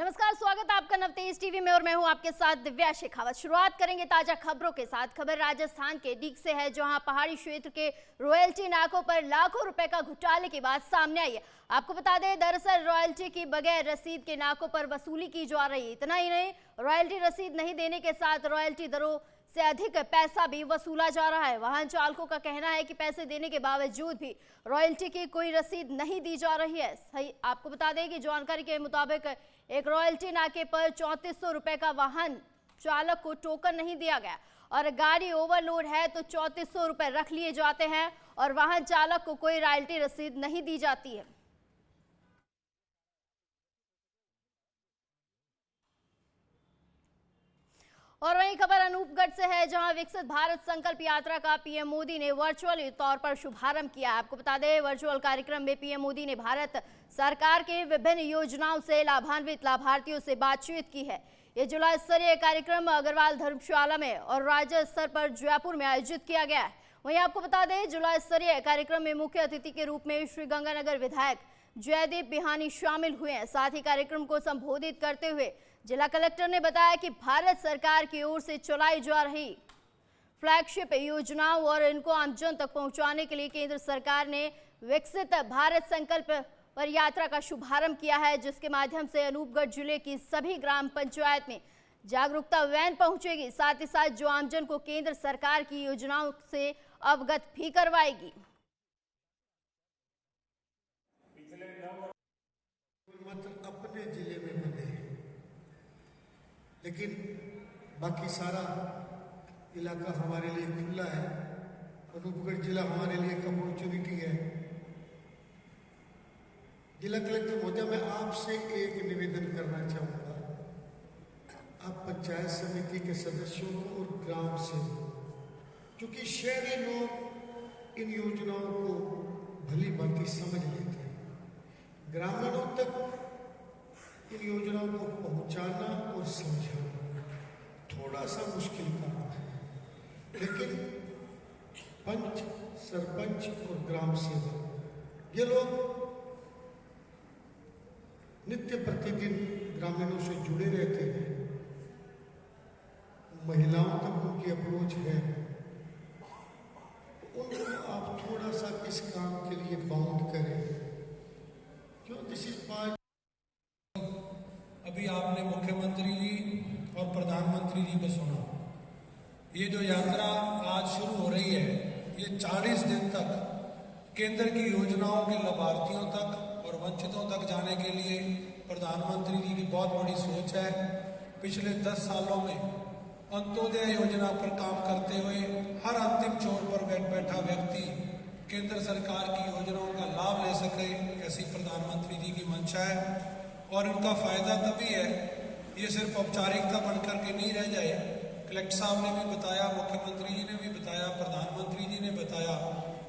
नमस्कार, स्वागत है आपका नवतेज टीवी में और मैं हूं आपके साथ दिव्या शेखावत। शुरुआत करेंगे ताजा खबरों के साथ। खबर राजस्थान के डीग से है, जहां पहाड़ी क्षेत्र के रॉयल्टी नाकों पर लाखों रुपए का घोटाले की बात सामने आई है। आपको बता दें, दरअसल रॉयल्टी की बगैर रसीद के नाकों पर वसूली की जा रही है। इतना ही नहीं, रॉयल्टी रसीद नहीं देने के साथ रॉयल्टी दरों से अधिक पैसा भी वसूला जा रहा है। वाहन चालकों का कहना है कि पैसे देने के बावजूद भी रॉयल्टी की कोई रसीद नहीं दी जा रही है। सही आपको बता दें कि जानकारी के मुताबिक एक रॉयल्टी नाके पर 3400 रुपए का वाहन चालक को टोकन नहीं दिया गया और गाड़ी ओवरलोड है तो 3400 रुपए रख लिए जाते हैं और वाहन चालक को कोई रॉयल्टी रसीद नहीं दी जाती है। और वहीं खबर अनूपगढ़ से है, जहां विकसित भारत संकल्प यात्रा का पीएम मोदी ने वर्चुअल तौर पर शुभारंभ किया। आपको बता दें, वर्चुअल कार्यक्रम में पीएम मोदी ने भारत सरकार के विभिन्न योजनाओं से लाभान्वित लाभार्थियों से बातचीत की है। ये जिला स्तरीय कार्यक्रम अग्रवाल धर्मशाला में और राज्य स्तर पर जयपुर में आयोजित किया गया है। वहीं आपको बता दें, जिला स्तरीय कार्यक्रम में मुख्य अतिथि के रूप में श्रीगंगानगर विधायक जयदीप बिहानी शामिल हुए हैं। साथ ही कार्यक्रम को संबोधित करते हुए जिला कलेक्टर ने बताया कि भारत सरकार की ओर से चलाई जा रही फ्लैगशिप योजनाओं और इनको आमजन तक पहुंचाने के लिए केंद्र सरकार ने विकसित भारत संकल्प पर यात्रा का शुभारंभ किया है, जिसके माध्यम से अनूपगढ़ जिले की सभी ग्राम पंचायत में जागरूकता वैन पहुंचेगी। साथ ही साथ जो आमजन को केंद्र सरकार की योजनाओं से अवगत भी करवाएगी। अपने जिले में बने, लेकिन बाकी सारा इलाका हमारे लिए खुला है। अनूपगढ़ जिला हमारे लिए एक अपॉर्चुनिटी है। जिला कलेक्टर महोदय, मैं आपसे एक निवेदन करना चाहूँगा। आप पंचायत समिति के सदस्यों को और ग्राम से, क्योंकि शहरी लोग इन योजनाओं को भली भांति समझ लेते हैं, ग्रामीणों तक इन योजनाओं को पहुंचाना और समझाना थोड़ा सा मुश्किल काम है। लेकिन पंच, सरपंच और ग्राम सेवक, ये लोग नित्य प्रतिदिन ग्रामीणों से जुड़े रहते हैं। महिलाओं तक उनकी अप्रोच है। उनको आप थोड़ा सा इस काम के लिए बाउंड करें, क्यों दिस इज पार्ट। अभी आपने मुख्यमंत्री जी और प्रधानमंत्री जी को सुना। ये जो यात्रा आज शुरू हो रही है, ये 40 दिन तक केंद्र की योजनाओं के लाभार्थियों तक और वंचितों तक जाने के लिए प्रधानमंत्री जी की बहुत बड़ी सोच है। पिछले 10 सालों में अंत्योदय योजना पर काम करते हुए हर अंतिम छोर पर बैठा व्यक्ति केंद्र सरकार की योजनाओं का लाभ ले सके, ऐसी प्रधानमंत्री जी की मंशा है। और इनका फायदा तभी है, ये सिर्फ औपचारिकता बनकर के नहीं रह जाए। कलेक्टर साहब ने भी बताया, मुख्यमंत्री जी ने भी बताया, प्रधानमंत्री जी ने बताया,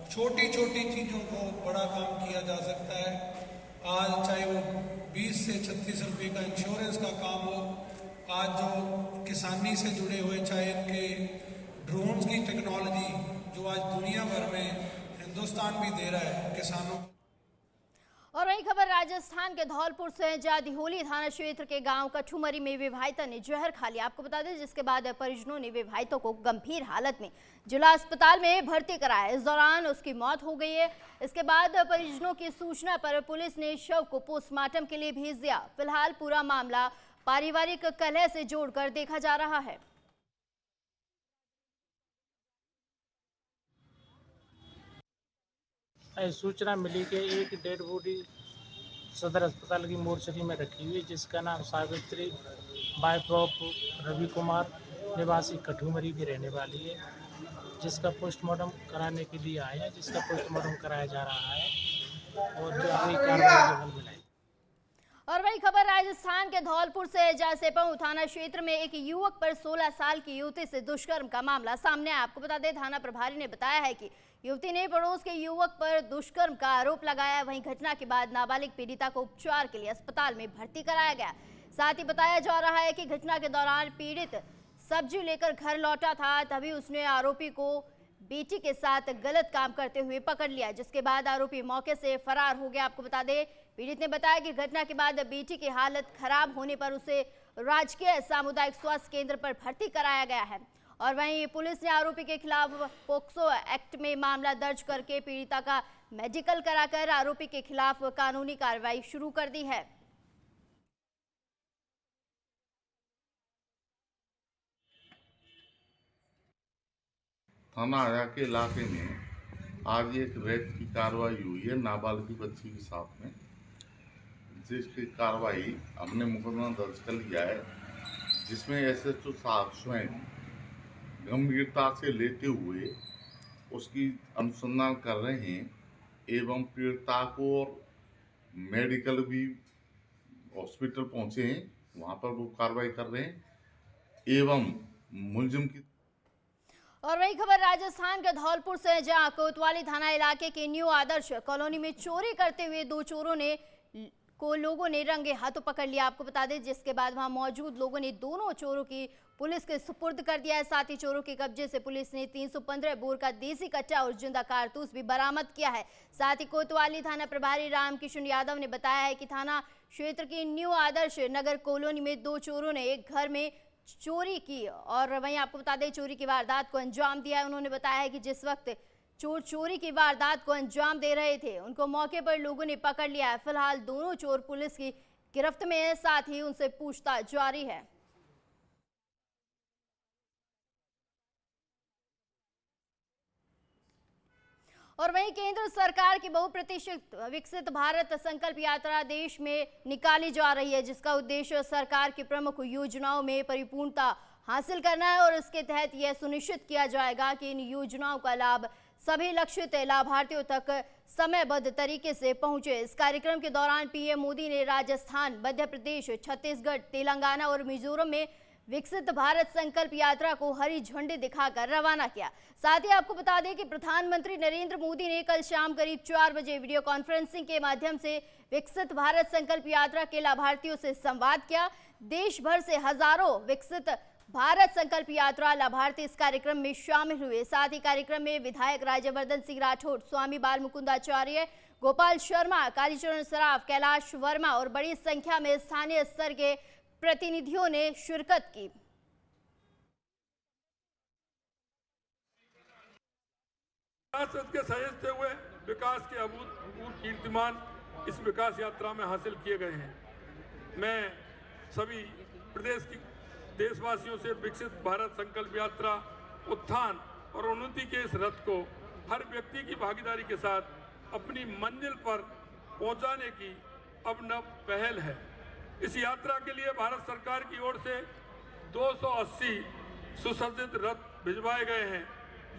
छोटी छोटी चीज़ों को बड़ा काम किया जा सकता है। आज चाहे वो 20 से 36 रुपये का इंश्योरेंस का काम हो, आज जो किसानी से जुड़े हुए, चाहे इनके ड्रोन्स की टेक्नोलॉजी जो आज दुनिया भर में हिंदुस्तान भी दे रहा है किसानों। और वही खबर राजस्थान के धौलपुर से, जहां दिहोली थाना क्षेत्र के गांव कठुमरी में विवाहिता ने जहर खा लिया। आपको बता दें, जिसके बाद परिजनों ने विवाहिता को गंभीर हालत में जिला अस्पताल में भर्ती कराया। इस दौरान उसकी मौत हो गई है। इसके बाद परिजनों की सूचना पर पुलिस ने शव को पोस्टमार्टम के लिए भेज दिया। फिलहाल पूरा मामला पारिवारिक कलह से जोड़कर देखा जा रहा है। सूचना मिली कि एक डेड बॉडी सदर अस्पताल की मोर्चरी में रखी हुई, जिसका नाम सावित्री वाइफ ऑफ रवि कुमार निवासी कठुमरी की रहने वाली है, जिसका पोस्टमार्टम कराने के लिए आए हैं, जिसका पोस्टमार्टम कराया जा रहा है और जो अगली कार्रवाई अमल में लाएगी। और वही खबर राजस्थान के धौलपुर से, जहां सेपऊ थाना क्षेत्र में एक युवक पर 16 साल की युवती से दुष्कर्म का मामला सामने आया। आपको बता दें, थाना प्रभारी ने बताया है कि युवती ने पड़ोस के युवक पर दुष्कर्म का आरोप लगाया। वहीं घटना के बाद नाबालिग पीड़िता को उपचार के लिए अस्पताल में भर्ती कराया गया। साथ ही बताया जा रहा है कि घटना के दौरान पीड़ित सब्जी लेकर घर लौटा था, तभी उसने आरोपी को बेटी के साथ गलत काम करते हुए पकड़ लिया, जिसके बाद आरोपी मौके से फरार हो गया। आपको बता दें पीड़ित ने बताया कि घटना के बाद बेटी की हालत खराब होने पर उसे राजकीय सामुदायिक स्वास्थ्य केंद्र पर भर्ती कराया गया है। और वहीं पुलिस ने आरोपी के खिलाफ पोक्सो एक्ट में मामला दर्ज करके पीड़िता का मेडिकल कराकर आरोपी के खिलाफ कानूनी कार्रवाई शुरू कर दी है। थाना आया के इलाके में आज एक रेड की कार्रवाई हुई है नाबालिग बच्ची के साथ में, जिसकी कार्रवाई हमने मुकदमा दर्ज कर लिया है, जिसमें एसएचओ साहब स्वयं गंभीरता से लेते हुए उसकी अनुसंधान कर रहे हैं एवं पीड़िता को मेडिकल भी हॉस्पिटल पहुंचे हैं, वहां पर वो कार्रवाई कर रहे हैं एवं मुलजिम की। और वही खबर राजस्थान के धौलपुर से, जहां कोतवाली थाना इलाके के न्यू आदर्श कॉलोनी में चोरी करते हुए दो चोरों को लोगों ने रंगे हाथों पकड़ लिया। आपको बता दें, जिसके बाद वहां मौजूद लोगों ने दोनों चोरों की पुलिस के सुपुर्द कर दिया है। साथ ही चोरों के कब्जे से पुलिस ने 315 बोर का देसी कच्चा और जिंदा कारतूस भी बरामद किया है। साथ ही कोतवाली थाना प्रभारी रामकिशन यादव ने बताया है कि थाना क्षेत्र की न्यू आदर्श नगर कॉलोनी में दो चोरों ने एक घर में चोरी की और वहीं आपको बता दें चोरी की वारदात को अंजाम दिया है। उन्होंने बताया है कि जिस वक्त चोर चोरी की वारदात को अंजाम दे रहे थे, उनको मौके पर लोगों ने पकड़ लिया है। फिलहाल दोनों चोर पुलिस की गिरफ्त में है, साथ ही उनसे पूछताछ जारी है। और वहीं केंद्र सरकार की बहुप्रतीक्षित विकसित भारत संकल्प यात्रा देश में निकाली जा रही है, जिसका उद्देश्य सरकार की प्रमुख योजनाओं में परिपूर्णता हासिल करना है और इसके तहत यह सुनिश्चित किया जाएगा कि इन योजनाओं का लाभ सभी लक्षित लाभार्थियों तक समयबद्ध तरीके से पहुंचे। इस कार्यक्रम के दौरान पीएम मोदी ने राजस्थान, मध्य प्रदेश, छत्तीसगढ़, तेलंगाना और मिजोरम में विकसित भारत संकल्प यात्रा को हरी झंडी दिखाकर रवाना किया। साथ ही आपको बता दें कि प्रधानमंत्री नरेंद्र मोदी ने कल शाम करीब 4 बजे वीडियो कॉन्फ्रेंसिंग के माध्यम से विकसित भारत संकल्प यात्रा के लाभार्थियों से संवाद किया। देश भर से हजारों विकसित भारत संकल्प यात्रा लाभार्थी इस कार्यक्रम में शामिल हुए। साथ ही कार्यक्रम में विधायक राज्यवर्धन सिंह राठौड़, स्वामी बाल मुकुंदाचार्य, गोपाल शर्मा, कालीचरण सराफ, कैलाश वर्मा और बड़ी संख्या में स्थानीय स्तर के प्रतिनिधियों ने शिरकत की। विरासत के सहेजते हुए विकास के अभूतपूर्व कीर्तिमान इस विकास यात्रा में हासिल किए गए हैं। मैं सभी प्रदेश की देशवासियों से विकसित भारत संकल्प यात्रा उत्थान और उन्नति के इस रथ को हर व्यक्ति की भागीदारी के साथ अपनी मंजिल पर पहुंचाने की अभिनव पहल है। इस यात्रा के लिए भारत सरकार की ओर से 280 सुसज्जित रथ भिजवाए गए हैं,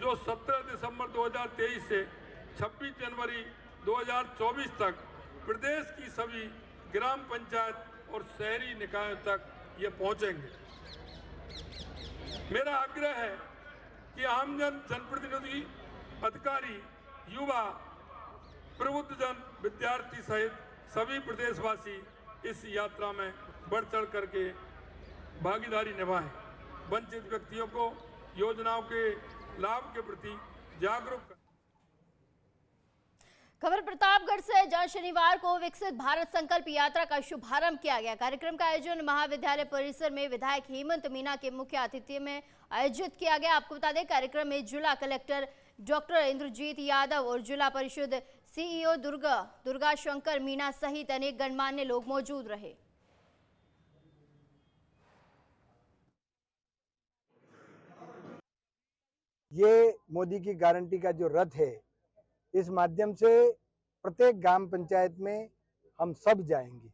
जो 17 दिसंबर 2023 से 26 जनवरी 2024 तक प्रदेश की सभी ग्राम पंचायत और शहरी निकायों तक ये पहुंचेंगे। मेरा आग्रह है कि आमजन, जनप्रतिनिधि, अधिकारी, युवा, प्रबुद्धजन, विद्यार्थी सहित सभी प्रदेशवासी इस यात्रा में बढ़ चढ़ करके भागीदारी निभाएं। वंचित व्यक्तियों को योजनाओं के लाभ के प्रति जागरूक करें। खबर प्रतापगढ़ से, जहां शनिवार को विकसित भारत संकल्प यात्रा का शुभारंभ किया गया। कार्यक्रम का आयोजन महाविद्यालय परिसर में विधायक हेमंत मीना के मुख्य आतिथ्य में आयोजित किया गया। आपको बता दें, कार्यक्रम में जिला कलेक्टर डॉक्टर इंद्रजीत यादव और जिला परिषद सीईओ दुर्गा शंकर मीना सहित अनेक गणमान्य लोग मौजूद रहे। ये मोदी की गारंटी का जो रथ है, इस माध्यम से प्रत्येक ग्राम पंचायत में हम सब जाएंगे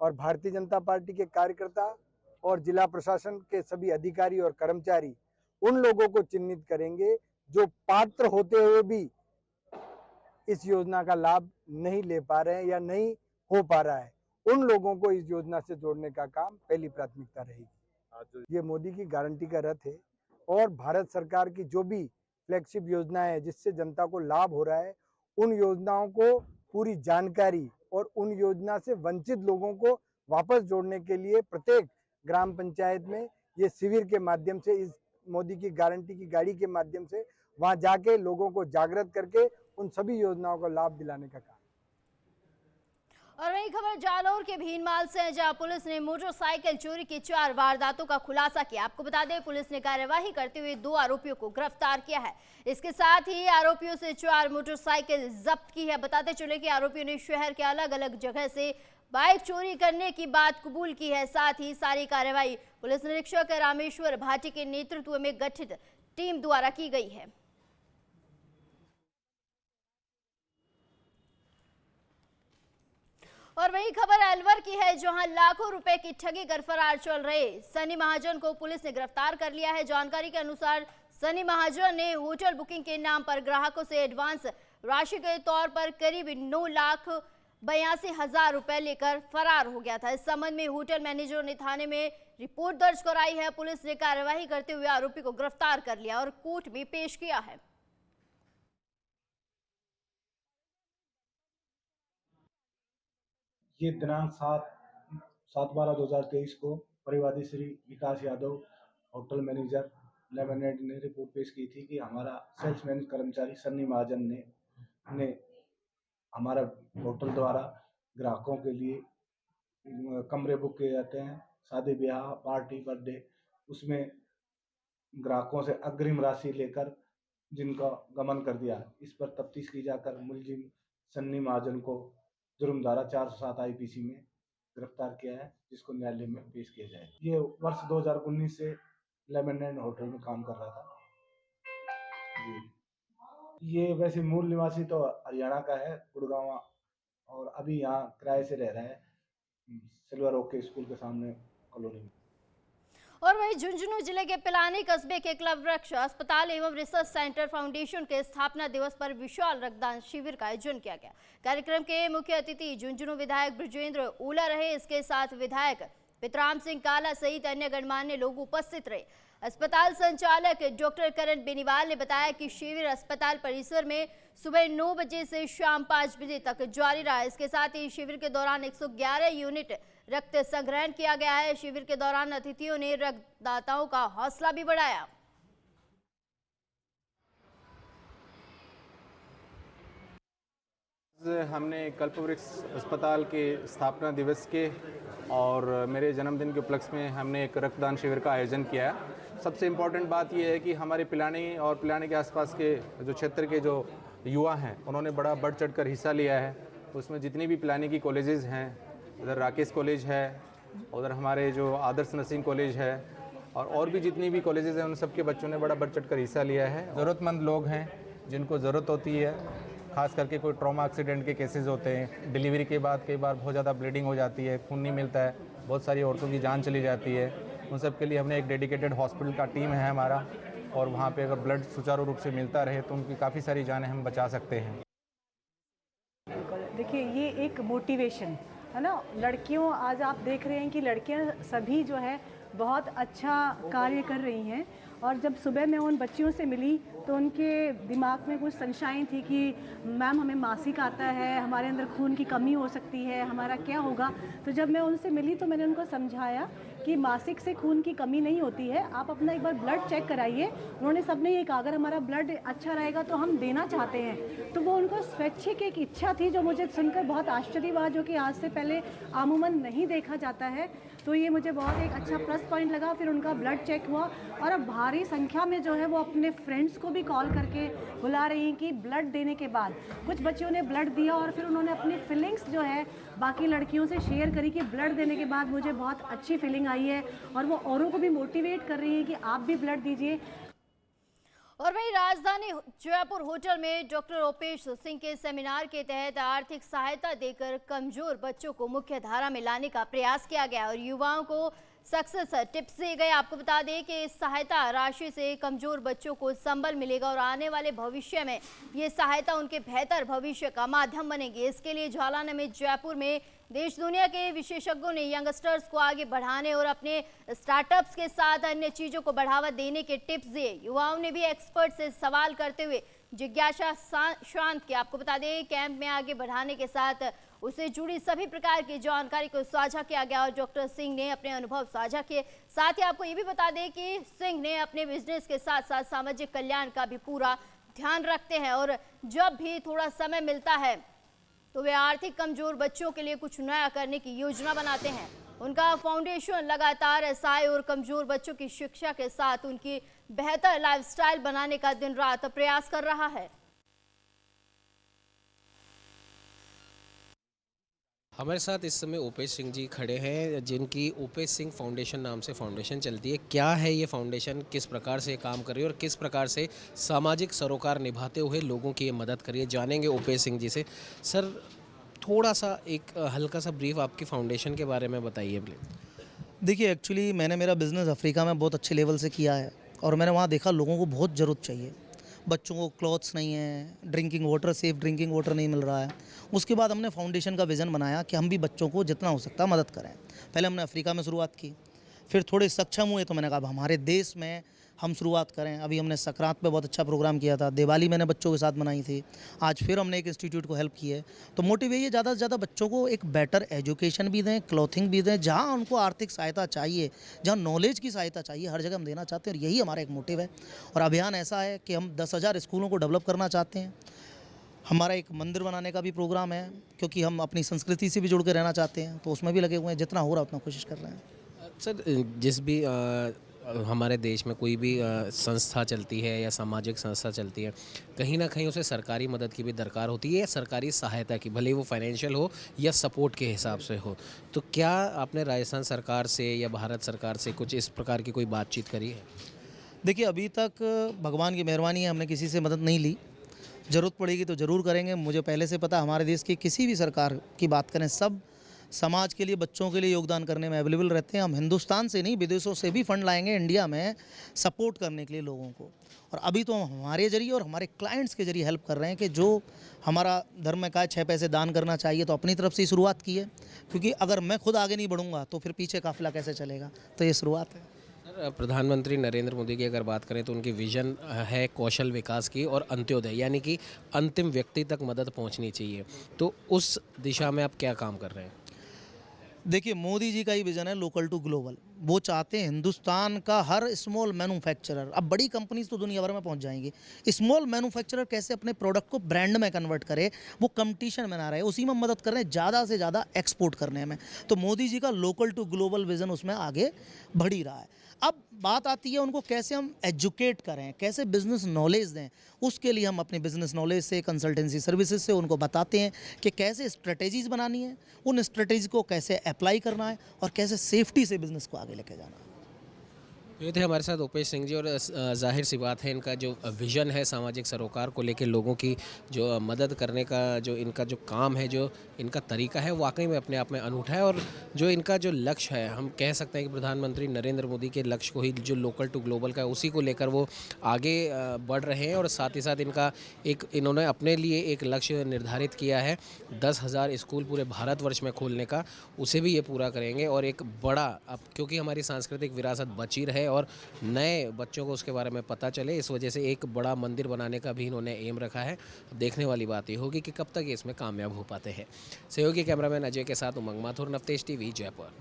और भारतीय जनता पार्टी के कार्यकर्ता और जिला प्रशासन के सभी अधिकारी और कर्मचारी उन लोगों को चिन्हित करेंगे जो पात्र होते हुए भी इस योजना का लाभ नहीं ले पा रहे हैं या नहीं हो पा रहा है। उन लोगों को इस योजना से जोड़ने का काम पहली प्राथमिकता रहेगी। ये मोदी की गारंटी का रथ है और भारत सरकार की जो भी फ्लैगशिप योजनाएं है जिससे जनता को लाभ हो रहा है, उन योजनाओं को पूरी जानकारी और उन योजना से वंचित लोगों को वापस जोड़ने के लिए प्रत्येक ग्राम पंचायत में ये शिविर के माध्यम से, इस मोदी की गारंटी की गाड़ी के माध्यम से वहां जाके लोगों को जागृत करके उन सभी योजनाओं का लाभ दिलाने का काम। और वही खबर जालौर के भीनमाल से है, जहां पुलिस ने मोटरसाइकिल चोरी की 4 वारदातों का खुलासा किया। आपको बता दें, पुलिस ने कार्यवाही करते हुए 2 आरोपियों को गिरफ्तार किया है। इसके साथ ही आरोपियों से 4 मोटरसाइकिल जब्त की है। बताते चले कि आरोपियों ने शहर के अलग अलग जगह से बाइक चोरी करने की बात कबूल की है। साथ ही सारी कार्रवाई पुलिस निरीक्षक रामेश्वर भाटी के नेतृत्व में गठित टीम द्वारा की गई है। और वही खबर अलवर की है, जहां लाखों रुपए की ठगी कर फरार चल रहे सनी महाजन को पुलिस ने गिरफ्तार कर लिया है। जानकारी के अनुसार सनी महाजन ने होटल बुकिंग के नाम पर ग्राहकों से एडवांस राशि के तौर पर करीब 9,82,000 रुपए लेकर फरार हो गया था। इस संबंध में होटल मैनेजर ने थाने में रिपोर्ट दर्ज कराई है। पुलिस ने कार्यवाही करते हुए आरोपी को गिरफ्तार कर लिया और कोर्ट में पेश किया है। ये दिनांक 7/12/2023 को परिवादी श्री विकास यादव होटल मैनेजर लेमिनेट ने रिपोर्ट पेश की थी कि हमारा सेल्समैन कर्मचारी सन्नी महाजन ने हमारा होटल द्वारा ग्राहकों के लिए कमरे बुक किए जाते हैं, शादी ब्याह पार्टी बर्थडे, उसमें ग्राहकों से अग्रिम राशि लेकर जिनका गमन कर दिया। इस पर तफ्तीश की जाकर मुलजिम सन्नी महाजन को जुर्म धारा 407 IPC में गिरफ्तार किया है, जिसको न्यायालय में पेश किया जाए। ये वर्ष 2019 से लेमिनेट होटल में काम कर रहा था जी। ये वैसे मूल निवासी तो हरियाणा का है, गुड़गांव, और अभी यहाँ किराए से रह रहा है सिल्वर ओक के स्कूल के सामने कॉलोनी में। और वहीं झुंझुनू जिले के पिलानी कस्बे के क्लब वृक्ष अस्पताल एवं रिसर्च सेंटर फाउंडेशन के स्थापना दिवस पर विशाल रक्तदान शिविर का आयोजन किया गया। कार्यक्रम के मुख्य अतिथि झुंझुनू विधायक ब्रजेंद्र ओला रहे। इसके साथ विधायक पितराम सिंह काला सहित अन्य गणमान्य लोग उपस्थित रहे। अस्पताल संचालक डॉक्टर करण बेनीवाल ने बताया कि शिविर अस्पताल परिसर में सुबह 9 बजे से शाम 5 बजे तक जारी रहा। इसके साथ ही शिविर के दौरान 111 यूनिट रक्त संग्रहण किया गया है। शिविर के दौरान अतिथियों ने रक्तदाताओं का हौसला भी बढ़ाया। हमने कल्पवृक्ष अस्पताल के स्थापना दिवस के और मेरे जन्मदिन के उपलक्ष्य में हमने एक रक्तदान शिविर का आयोजन किया है। सबसे इम्पॉर्टेंट बात यह है कि हमारे पिलानी और पिलानी के आसपास के जो क्षेत्र के जो युवा हैं उन्होंने बड़ा बढ़ चढ़ कर हिस्सा लिया है। उसमें जितनी भी पिलानी की कॉलेजेस हैं, उधर राकेश कॉलेज है, उधर हमारे जो आदर्श नर्सिंग कॉलेज है और भी जितनी भी कॉलेजेस हैं, उन सब के बच्चों ने बड़ा बढ़ चढ़ कर हिस्सा लिया है। ज़रूरतमंद लोग हैं जिनको ज़रूरत होती है, खास करके कोई ट्रॉमा एक्सीडेंट के केसेस होते हैं, डिलीवरी के बाद कई बार बहुत ज़्यादा ब्लीडिंग हो जाती है, खून नहीं मिलता है, बहुत सारी औरतों की जान चली जाती है। उन सब के लिए हमने एक डेडिकेटेड हॉस्पिटल का टीम है हमारा, और वहाँ पे अगर ब्लड सुचारू रूप से मिलता रहे तो उनकी काफ़ी सारी जानें हम बचा सकते हैं। देखिए, ये एक मोटिवेशन है ना। लड़कियों, आज आप देख रहे हैं कि लड़कियां सभी जो है बहुत अच्छा कार्य कर रही हैं। और जब सुबह मैं उन बच्चियों से मिली तो उनके दिमाग में कुछ संशय थी कि मैम हमें मासिक आता है, हमारे अंदर खून की कमी हो सकती है, हमारा क्या होगा। तो जब मैं उनसे मिली तो मैंने उनको समझाया कि मासिक से खून की कमी नहीं होती है, आप अपना एक बार ब्लड चेक कराइए। उन्होंने सबने ये कहा अगर हमारा ब्लड अच्छा रहेगा तो हम देना चाहते हैं। तो वो उनको स्वैच्छिक एक इच्छा थी जो मुझे सुनकर बहुत आश्चर्य हुआ, जो कि आज से पहले आमूमन नहीं देखा जाता है। तो ये मुझे बहुत एक अच्छा प्लस पॉइंट लगा। फिर उनका ब्लड चेक हुआ और अब भारी संख्या में जो है वो अपने फ्रेंड्स को भी कॉल करके बुला रही हैं कि ब्लड देने के बाद कुछ बच्चियों ने ब्लड दिया और फिर उन्होंने अपनी फीलिंग्स जो है बाकी लड़कियों से शेयर करी कि ब्लड देने के बाद मुझे बहुत अच्छी फीलिंग आई है, और वो औरों को भी मोटिवेट कर रही हैं कि आप भी ब्लड दीजिए। और वहीं राजधानी जयपुर होटल में डॉक्टर ओपेश सिंह के सेमिनार के तहत आर्थिक सहायता देकर कमजोर बच्चों को मुख्य धारा में लाने का प्रयास किया गया और युवाओं को सक्सेस टिप्स दिए गए। आपको बता दें कि इस सहायता राशि से कमजोर बच्चों को संबल मिलेगा और आने वाले भविष्य में ये सहायता उनके बेहतर भविष्य का माध्यम बनेगी। इसके लिए ज्वालाना में जयपुर में देश दुनिया के विशेषज्ञों ने यंगस्टर्स को आगे बढ़ाने और अपने स्टार्टअप्स के साथ अन्य चीजों को बढ़ावा देने के टिप्स दिए। युवाओं ने भी एक्सपर्ट से सवाल करते हुए जिज्ञासा शांत की। आपको बता दें कैंप में आगे बढ़ाने के साथ उससे जुड़ी सभी प्रकार की जानकारी को साझा किया गया और डॉक्टर सिंह ने अपने अनुभव साझा किए। साथ ही आपको ये भी बता दें कि सिंह ने अपने बिजनेस के साथ साथ सामाजिक कल्याण का भी पूरा ध्यान रखते हैं और जब भी थोड़ा समय मिलता है तो वे आर्थिक कमजोर बच्चों के लिए कुछ नया करने की योजना बनाते हैं। उनका फाउंडेशन लगातार असहाय और कमजोर बच्चों की शिक्षा के साथ उनकी बेहतर लाइफस्टाइल बनाने का दिन रात प्रयास कर रहा है। हमारे साथ इस समय उपेश सिंह जी खड़े हैं, जिनकी उपेश सिंह फाउंडेशन नाम से फाउंडेशन चलती है। क्या है ये फाउंडेशन, किस प्रकार से काम कर रही है और किस प्रकार से सामाजिक सरोकार निभाते हुए लोगों की ये मदद करिए, जानेंगे उपेश सिंह जी से। सर, थोड़ा सा एक हल्का सा ब्रीफ आपकी फाउंडेशन के बारे में बताइए प्लीज। देखिए, एक्चुअली मैंने मेरा बिज़नेस अफ्रीका में बहुत अच्छे लेवल से किया है और मैंने वहाँ देखा लोगों को बहुत ज़रूरत चाहिए। बच्चों को क्लॉथ्स नहीं है, drinking water, safe drinking water नहीं मिल रहा है। उसके बाद हमने फाउंडेशन का विज़न बनाया कि हम भी बच्चों को जितना हो सकता है मदद करें। पहले हमने अफ्रीका में शुरुआत की, फिर थोड़े सक्षम हुए तो मैंने कहा अब हमारे देश में हम शुरुआत करें। अभी हमने संक्रांत पे बहुत अच्छा प्रोग्राम किया था, दिवाली मैंने बच्चों के साथ मनाई थी, आज फिर हमने एक इंस्टीट्यूट को हेल्प की है। तो मोटिव यही है ज़्यादा से ज़्यादा बच्चों को एक बेटर एजुकेशन भी दें, क्लॉथिंग भी दें, जहाँ उनको आर्थिक सहायता चाहिए, जहाँ नॉलेज की सहायता चाहिए, हर जगह हम देना चाहते हैं और यही हमारा एक मोटिव है। और अभियान ऐसा है कि हम 10,000 स्कूलों को डेवलप करना चाहते हैं। हमारा एक मंदिर बनाने का भी प्रोग्राम है, क्योंकि हम अपनी संस्कृति से भी जुड़ के रहना चाहते हैं, तो उसमें भी लगे हुए हैं। जितना हो रहा उतना कोशिश कर रहे हैं। सर, जिस भी हमारे देश में कोई भी संस्था चलती है या सामाजिक संस्था चलती है, कहीं ना कहीं उसे सरकारी मदद की भी दरकार होती है या सरकारी सहायता की, भले ही वो फाइनेंशियल हो या सपोर्ट के हिसाब से हो। तो क्या आपने राजस्थान सरकार से या भारत सरकार से कुछ इस प्रकार की कोई बातचीत करी है? देखिए, अभी तक भगवान की मेहरबानी है, हमने किसी से मदद नहीं ली। ज़रूरत पड़ेगी तो ज़रूर करेंगे। मुझे पहले से पता, हमारे देश की किसी भी सरकार की बात करें, सब समाज के लिए, बच्चों के लिए योगदान करने में अवेलेबल रहते हैं। हम हिंदुस्तान से नहीं, विदेशों से भी फंड लाएंगे इंडिया में सपोर्ट करने के लिए लोगों को। और अभी तो हम हमारे जरिए और हमारे क्लाइंट्स के जरिए हेल्प कर रहे हैं कि जो हमारा धर्म में कहा 6 पैसे दान करना चाहिए, तो अपनी तरफ से ही शुरुआत की है। क्योंकि अगर मैं खुद आगे नहीं बढ़ूँगा तो फिर पीछे काफिला कैसे चलेगा, तो ये शुरुआत है। प्रधानमंत्री नरेंद्र मोदी की अगर बात करें तो उनकी विजन है कौशल विकास की और अंत्योदय, यानी कि अंतिम व्यक्ति तक मदद पहुंचनी चाहिए। तो उस दिशा में आप क्या काम कर रहे हैं? देखिए, मोदी जी का ही विजन है लोकल टू ग्लोबल। वो चाहते हैं हिंदुस्तान का हर स्मॉल मैन्युफैक्चरर, अब बड़ी कंपनीज तो दुनिया भर में पहुंच जाएंगी, स्मॉल मैन्युफैक्चरर कैसे अपने प्रोडक्ट को ब्रांड में कन्वर्ट करे, वो कंपटीशन में ना रहे, उसी में मदद कर रहे हैं ज़्यादा से ज़्यादा एक्सपोर्ट करने में। तो मोदी जी का लोकल टू ग्लोबल विजन उसमें आगे बढ़ ही रहा है। अब बात आती है उनको कैसे हम एजुकेट करें, कैसे बिजनेस नॉलेज दें। उसके लिए हम अपने बिजनेस नॉलेज से, कंसल्टेंसी सर्विसेज से उनको बताते हैं कि कैसे स्ट्रेटेजीज बनानी है, उन स्ट्रेटेजी को कैसे अप्लाई करना है और कैसे सेफ्टी से बिजनेस को आगे लेके जाना है। ये थे हमारे साथ उपेश सिंह जी, और जाहिर सी बात है इनका जो विज़न है सामाजिक सरोकार को लेकर, लोगों की जो मदद करने का जो इनका जो काम है, जो इनका तरीका है, वाकई में अपने आप में अनूठा है। और जो इनका जो लक्ष्य है, हम कह सकते हैं कि प्रधानमंत्री नरेंद्र मोदी के लक्ष्य को ही, जो लोकल टू ग्लोबल का है, उसी को लेकर वो आगे बढ़ रहे हैं। और साथ ही साथ इन्होंने अपने लिए एक लक्ष्य निर्धारित किया है 10,000 स्कूल पूरे भारतवर्ष में खोलने का, उसे भी ये पूरा करेंगे। और एक बड़ा, अब क्योंकि हमारी सांस्कृतिक विरासत बची रहे और नए बच्चों को उसके बारे में पता चले, इस वजह से एक बड़ा मंदिर बनाने का भी इन्होंने एम रखा है। देखने वाली बात ये होगी कि कब तक ये इसमें कामयाब हो पाते हैं। सहयोगी कैमरामैन अजय के साथ उमंग माथुर, नवतेज टीवी, जयपुर।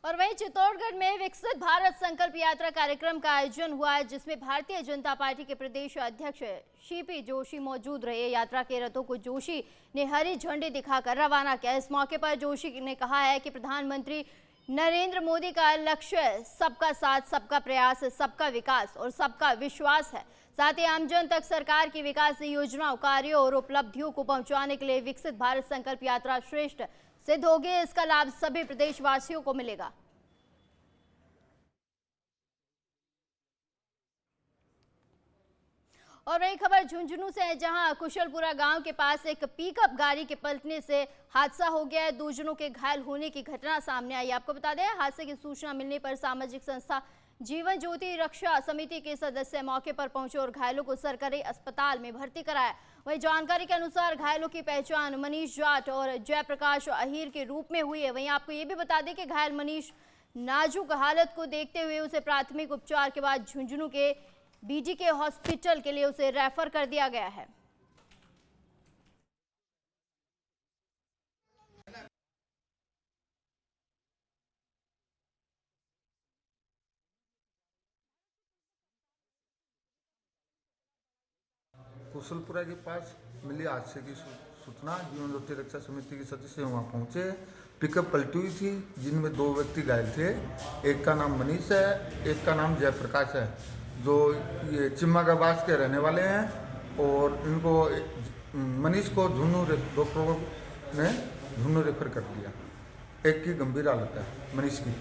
और वहीं चित्तौड़गढ़ में विकसित भारत संकल्प यात्रा कार्यक्रम का आयोजन हुआ है, जिसमें भारतीय जनता पार्टी के प्रदेश अध्यक्ष सीपी जोशी मौजूद रहे। यात्रा के रथों को जोशी ने हरी झंडी दिखाकर रवाना किया। इस मौके पर जोशी ने कहा है कि प्रधानमंत्री नरेंद्र मोदी का लक्ष्य सबका साथ, सबका प्रयास, सबका विकास और सबका विश्वास है। साथ ही आमजन तक सरकार की विकास योजनाओं, कार्यों और उपलब्धियों को पहुंचाने के लिए विकसित भारत संकल्प यात्रा श्रेष्ठ सिद्ध होगी। इसका लाभ सभी प्रदेशवासियों को मिलेगा। और वही खबर झुंझुनू से है, जहां कुशलपुरा गांव के पास एक पिकअप गाड़ी के पलटने से हादसा हो गया है। 2 जनों के घायल होने की घटना सामने आई। आपको बता दें, हादसे की सूचना मिलने पर सामाजिक संस्था जीवन ज्योति रक्षा समिति के सदस्य मौके पर पहुंचे और घायलों को सरकारी अस्पताल में भर्ती कराया। वहीं जानकारी के अनुसार घायलों की पहचान मनीष जाट और जयप्रकाश अहीर के रूप में हुई है। वहीं आपको ये भी बता दें कि घायल मनीष नाजुक हालत को देखते हुए उसे प्राथमिक उपचार के बाद झुंझुनू के बीडीके हॉस्पिटल के लिए उसे रेफर कर दिया गया है। कुशलपुरा के पास मिली हादसे की सूचना जीवन ज्योति रक्षा समिति के सदस्य वहाँ पहुँचे। पिकअप पलटी हुई थी जिनमें 2 व्यक्ति घायल थे। एक का नाम मनीष है, एक का नाम जयप्रकाश है, जो ये चिम्मागाबाद के रहने वाले हैं। और इनको मनीष को झुन्नू डॉक्टरों ने झुन्नू रेफर कर दिया। एक की गंभीर हालत है, मनीष की।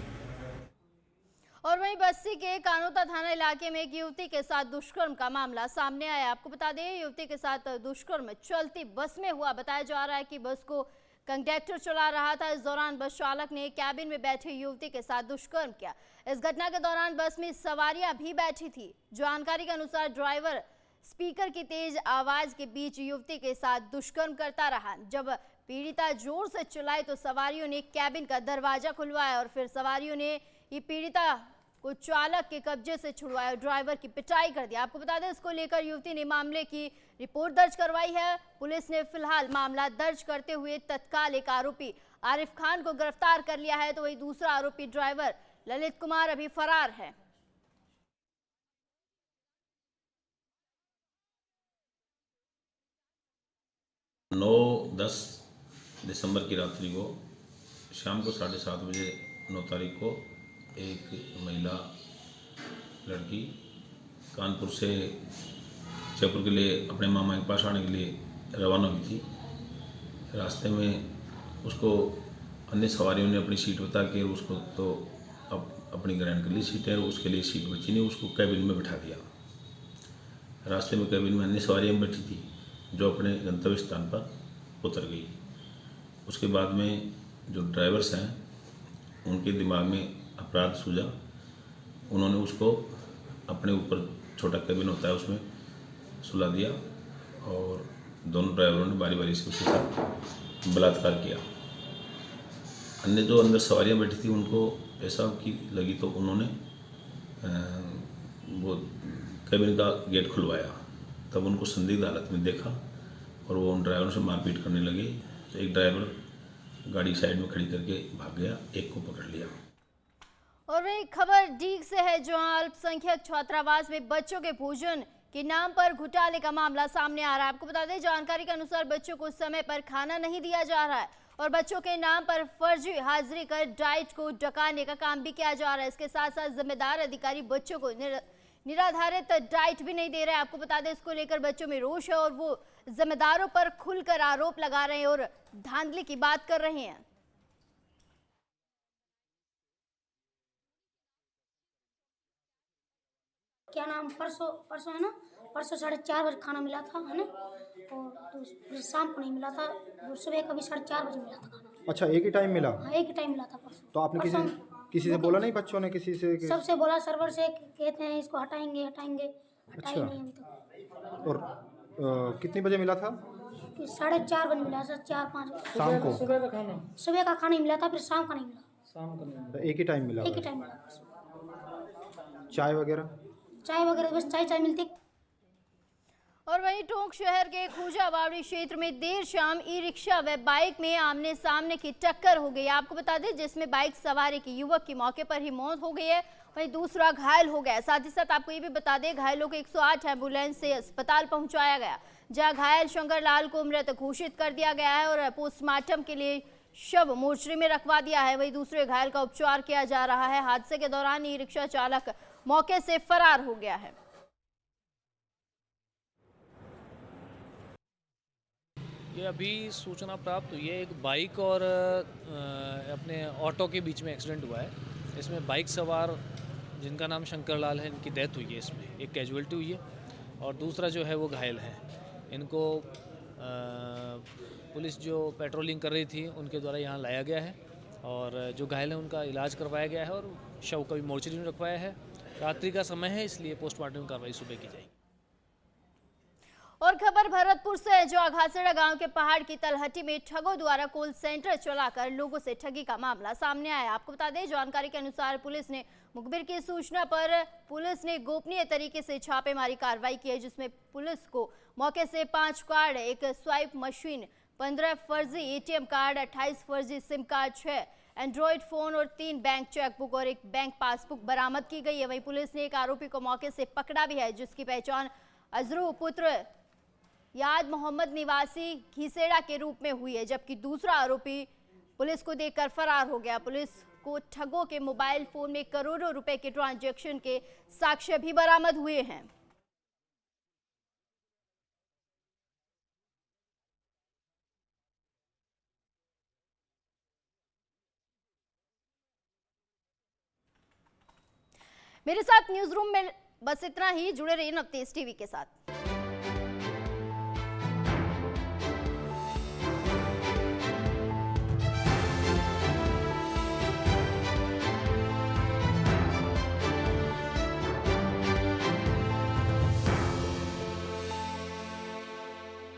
और वहीं बस्ती के कानोता थाना इलाके में एक युवती के साथ दुष्कर्म का मामला सामने आया। आपको बता दें, युवती के साथ दुष्कर्म चलती बस में हुआ। बताया जा रहा है कि बस को कंडक्टर चला रहा था। इस दौरान बस चालक ने कैबिन में बैठी युवती के साथ दुष्कर्म किया। इस घटना के दौरान बस में सवारियां भी बैठी थी। जानकारी के अनुसार ड्राइवर स्पीकर की तेज आवाज के बीच युवती के साथ दुष्कर्म करता रहा। जब पीड़िता जोर से चिल्लाई तो सवारियों ने कैबिन का दरवाजा खुलवाया और फिर सवारियों ने ये पीड़िता को चालक के कब्जे से छुड़वाया और ड्राइवर की पिटाई कर दिया। आपको बता दें, इसको लेकर युवती ने मामले की रिपोर्ट दर्ज करवाई है। पुलिस ने फिलहाल मामला दर्ज करते हुए तत्काल एक आरोपी आरिफ खान को गिरफ्तार कर लिया है, तो वही दूसरा आरोपी ड्राइवर ललित कुमार अभी फरार है। नौ 10 दिसंबर की रात्रि को शाम को 7:30 बजे 9 तारीख को एक महिला लड़की कानपुर से जयपुर के लिए अपने मामा के पास आने के लिए रवाना हुई थी। रास्ते में उसको अन्य सवारियों ने अपनी सीट बता के उसको तो अपनी ग्रहण कर ली सीटें, उसके लिए सीट बची नहीं, उसको कैबिन में बिठा दिया। रास्ते में कैबिन में अन्य सवारियाँ बैठी थी जो अपने गंतव्य स्थान पर उतर गई। उसके बाद में जो ड्राइवर्स हैं उनके दिमाग में अपराध सूझा। उन्होंने उसको अपने ऊपर छोटा कैबिन होता है उसमें सुला दिया और दोनों ड्राइवरों ने बारी बारी से उसके साथ बलात्कार किया। अन्य जो अंदर सवारियां बैठी थी उनको ऐसा कि लगी तो उन्होंने वो कैबिन का गेट खुलवाया। तब उनको संदिग्ध हालत में देखा और वो उन ड्राइवरों से मारपीट करने लगे। तो एक ड्राइवर गाड़ी साइड में खड़ी करके भाग गया, एक को पकड़ लिया। और वही खबर डीग से है, जहां अल्पसंख्यक छात्रावास में बच्चों के भोजन के नाम पर घोटाले का मामला सामने आ रहा है। आपको बता दें, जानकारी के अनुसार बच्चों को समय पर खाना नहीं दिया जा रहा है और बच्चों के नाम पर फर्जी हाजिरी कर डाइट को डकाने का काम भी किया जा रहा है। इसके साथ साथ जिम्मेदार अधिकारी बच्चों को निराधारित डाइट भी नहीं दे रहे हैं। आपको बता दें, इसको लेकर बच्चों में रोष है और वो जिम्मेदारों पर खुलकर आरोप लगा रहे हैं और धांधली की बात कर रहे हैं। क्या नाम परसों है ना, परसों 4:30 बजे खाना मिला था, है ना, और तो शाम को नहीं मिला था, सुबह का भी 4:30 बजे मिला था खाना। अच्छा, एक ही टाइम मिला? हाँ, एक ही टाइम मिला था परसों। तो आपने किसी से बोला नहीं? बच्चों ने किसी से? सबसे बोला, सर्वर से कहते हैं इसको हटाएंगे। अच्छा। नहीं अभी तक। और कितने बजे मिला था? 4:30 बजे मिला, 4-5 शाम को? सुबह का खाना ही मिला था, फिर शाम का नहीं मिला। तो एक ही टाइम मिला? एक ही टाइम मिला। चाय वगैरह बस चाय मिलती। और वहीं टोंक शहर के खूजा बावड़ी क्षेत्र में देर शाम ई रिक्शा व बाइक में आमने सामने की टक्कर हो गई। आपको बता दें, जिसमें बाइक सवार एक युवक की मौके पर ही मौत हो गई है, वहीं दूसरा घायल हो गया। साथ ही साथ आपको ये भी बता दें, घायलों को 108 एम्बुलेंस से अस्पताल पहुंचाया गया, जहां घायल शंकर लाल को मृत घोषित कर दिया गया है और पोस्टमार्टम के लिए शव मोर्चरी में रखवा दिया है। वहीं दूसरे घायल का उपचार किया जा रहा है। हादसे के दौरान ई रिक्शा चालक मौके से फरार हो गया है। ये अभी सूचना प्राप्त हुई है, एक बाइक और अपने ऑटो के बीच में एक्सीडेंट हुआ है। इसमें बाइक सवार जिनका नाम शंकर लाल है, इनकी डेथ हुई है। इसमें एक कैजुअल्टी हुई है और दूसरा जो है वो घायल है। इनको पुलिस जो पेट्रोलिंग कर रही थी उनके द्वारा यहाँ लाया गया है और जो घायल है उनका इलाज करवाया गया है और शव का भी मोर्चरी में रखवाया है। रात्रि का समय है, इसलिए पोस्टमार्टम कार्रवाई सुबह की जाएगी। और खबर भरतपुर से है, जो घासेड़ा गांव के पहाड़ की तलहटी में ठगों द्वारा कॉल सेंटर चलाकर लोगों से ठगी का मामला सामने आया। आपको बता दें, जानकारी के अनुसार पुलिस ने मुखबिर की सूचना पर पुलिस ने गोपनीय तरीके से छापेमारी कार्रवाई की है, जिसमें पुलिस को मौके से 5 कार्ड, एक स्वाइप मशीन, 15 फर्जी एटीएम कार्ड, 28 फर्जी सिम कार्ड, 6 एंड्रॉयड फोन और 3 बैंक चेकबुक और एक बैंक पासबुक बरामद की गई है। वहीं पुलिस ने एक आरोपी को मौके से पकड़ा भी है, जिसकी पहचान अजरू पुत्र याद मोहम्मद निवासी घिसेड़ा के रूप में हुई है, जबकि दूसरा आरोपी पुलिस को देखकर फरार हो गया। पुलिस को ठगों के मोबाइल फोन में करोड़ों रुपए के ट्रांजैक्शन के साक्ष्य भी बरामद हुए हैं। मेरे साथ न्यूज रूम में बस इतना ही। जुड़े रहिए नवतेज टीवी के साथ।